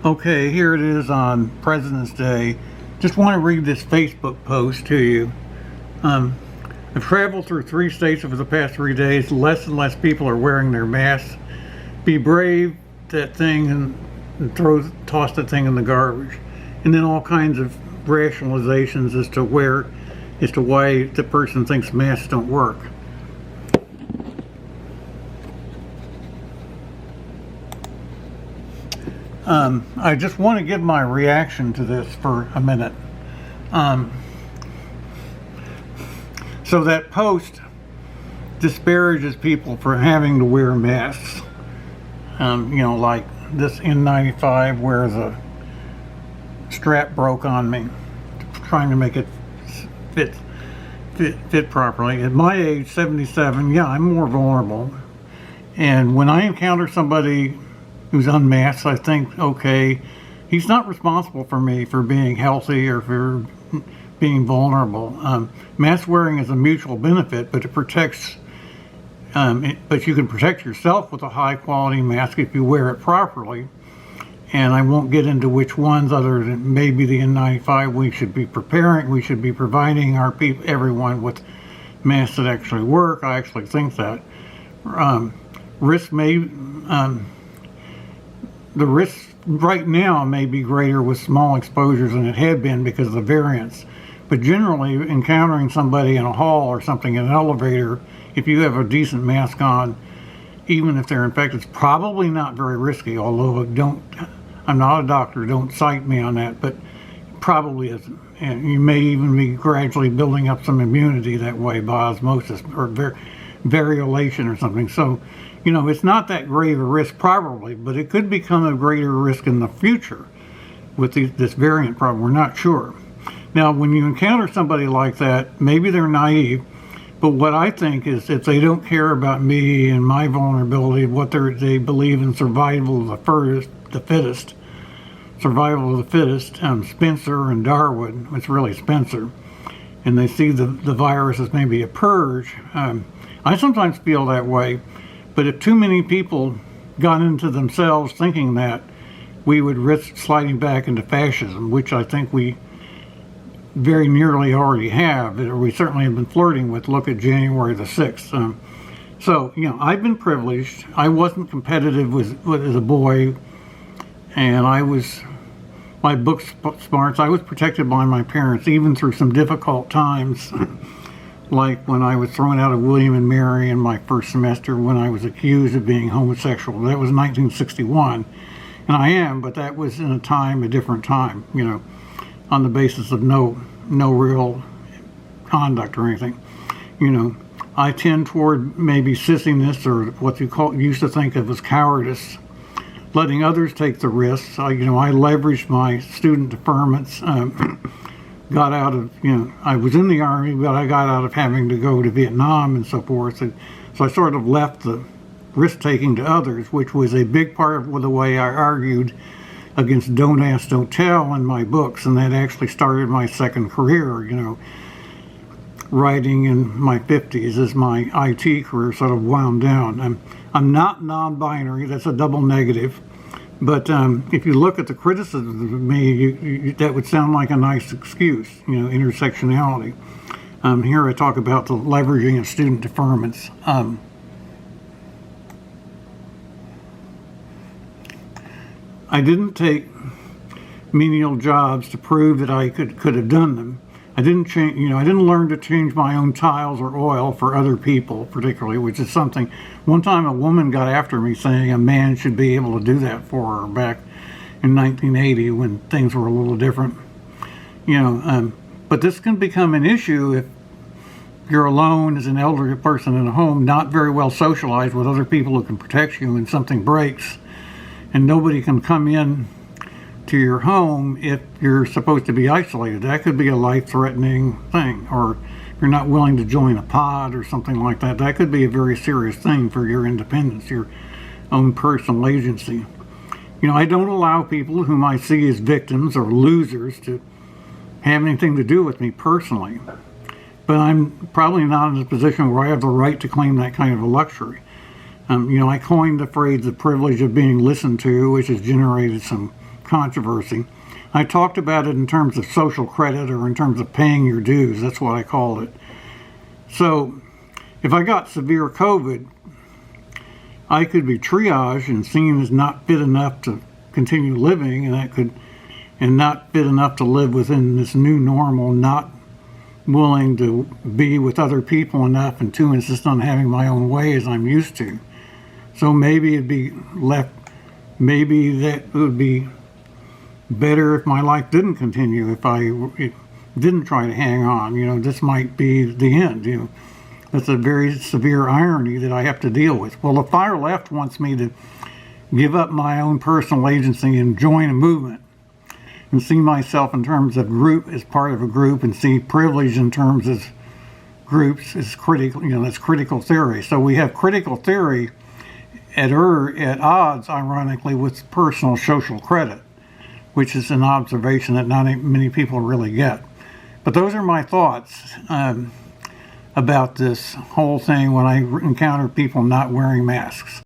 Okay, here it is on President's Day. Just want to read this Facebook post to you. Um, I've traveled through 3 states over the past 3 days. Less and less people are wearing their masks. Be brave, that thing, and toss that thing in the garbage. And then all kinds of rationalizations as to why the person thinks masks don't work. I just want to give my reaction to this for a minute. So that post disparages people for having to wear masks. Like this N95 where the strap broke on me, trying to make it fit properly. At my age, 77, yeah, I'm more vulnerable. And when I encounter somebody who's unmasked, I think, okay, he's not responsible for me for being healthy or for being vulnerable. Mask wearing is a mutual benefit, but it protects. But you can protect yourself with a high quality mask if you wear it properly. And I won't get into which ones, other than maybe the N95. We should be providing our people, everyone, with masks that actually work. I actually think that. The risk right now may be greater with small exposures than it had been because of the variants. But generally, encountering somebody in a hall or something in an elevator, if you have a decent mask on, even if they're infected, it's probably not very risky. Although I'm not a doctor, don't cite me on that, but probably isn't. And you may even be gradually building up some immunity that way by osmosis or variolation or something. So, it's not that great a risk probably, but it could become a greater risk in the future with this variant problem. We're not sure. Now, when you encounter somebody like that, maybe they're naive, but what I think is if they don't care about me and my vulnerability, they believe in survival of the fittest, Spencer and Darwin, it's really Spencer, and they see the virus as maybe a purge. I sometimes feel that way. But if too many people got into themselves thinking that, we would risk sliding back into fascism, which I think we very nearly already have. We certainly have been flirting with. Look at January the 6th. I've been privileged. I wasn't competitive as a boy, and my book smarts, I was protected by my parents, even through some difficult times. Like when I was thrown out of William and Mary in my first semester when I was accused of being homosexual. That was 1961. And I am, but that was in a different time, on the basis of no real conduct or anything. I tend toward maybe sissiness, or what used to think of as cowardice, letting others take the risks. I leveraged my student deferments, got out of, I was in the Army, but I got out of having to go to Vietnam and so forth. So I sort of left the risk-taking to others, which was a big part of the way I argued against Don't Ask, Don't Tell in my books, and that actually started my second career, writing in my 50s as my IT career sort of wound down. I'm not non-binary, that's a double negative. But if you look at the criticism of me, that would sound like a nice excuse, intersectionality. Here I talk about the leveraging of student deferments. I didn't take menial jobs to prove that I could have done them. I didn't learn to change my own tiles or oil for other people, particularly, which is something. One time a woman got after me saying a man should be able to do that for her back in 1980 when things were a little different. But this can become an issue if you're alone as an elderly person in a home, not very well socialized with other people who can protect you, and something breaks, and nobody can come in to your home if you're supposed to be isolated. That could be a life-threatening thing, or you're not willing to join a pod or something like that. That could be a very serious thing for your independence, your own personal agency. I don't allow people whom I see as victims or losers to have anything to do with me personally. But I'm probably not in a position where I have the right to claim that kind of a luxury. I coined the phrase the privilege of being listened to, which has generated some controversy. I talked about it in terms of social credit, or in terms of paying your dues. That's what I called it. So if I got severe COVID, I could be triaged and seen as not fit enough to continue living, and not fit enough to live within this new normal, not willing to be with other people enough, and to insist on having my own way as I'm used to. So maybe maybe that would be better if my life didn't continue, if I didn't try to hang on. This might be the end. That's a very severe irony that I have to deal with. Well, the far left wants me to give up my own personal agency and join a movement, and see myself in terms of group, as part of a group, and see privilege in terms of groups as critical. That's critical theory. So we have critical theory at odds, ironically, with personal social credit, which is an observation that not many people really get. But those are my thoughts about this whole thing when I encounter people not wearing masks.